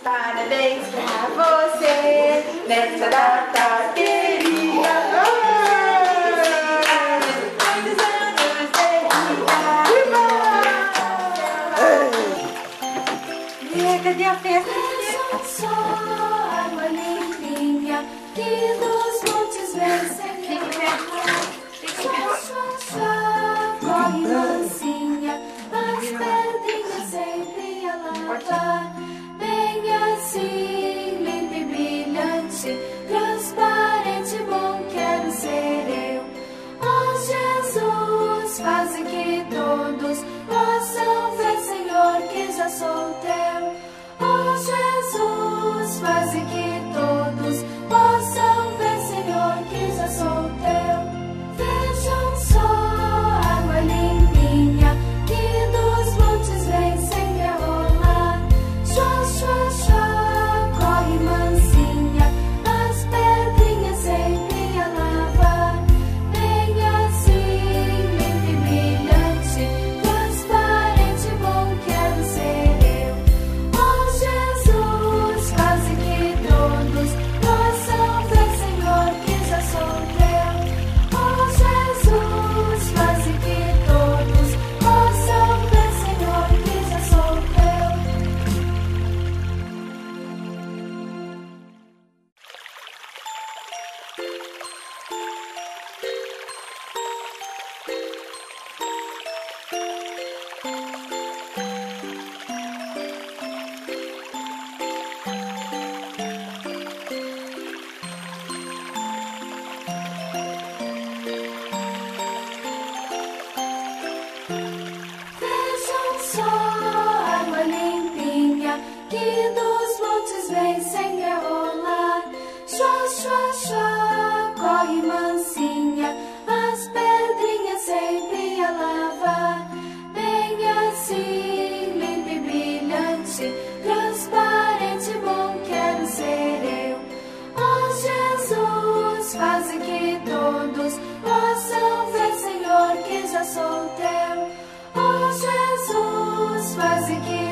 Parabéns pra você nessa data querida. Muitos anos de vida. Cadê a festa? Só água limpinha que dos montes vem sem corre mansinha, as pedrinhas sempre a lavar. Bem assim, limpa e brilhante, transparente, bom quero ser eu. Ó Jesus, faz que todos possam ver, Senhor, que já sou teu. Ó Jesus, faz que todos possam ver, Senhor, que já sou teu. Vejam só, água limpinha que dos montes vem sempre a rolar. Chua, chua, chua, corre mansinha, as pedrinhas sempre a lavar. Bem assim, limpa e brilhante, transparente, bom quero ser eu. Ó Jesus, faz que todos possam ver, Senhor, que já sou teu. Ó Jesus, faz que todos possam ver, Senhor, que já sou teu. Vejam só, água limpinha que dos montes vem sempre a rolar. Chua, chua, chua, corre mansinha, as pedrinhas sempre a lavar. Bem assim, limpa e brilhante, transparente, bom quero ser eu. Ó Jesus, faz que todos possam ver, Senhor, que já sou teu. Ó Jesus, faz que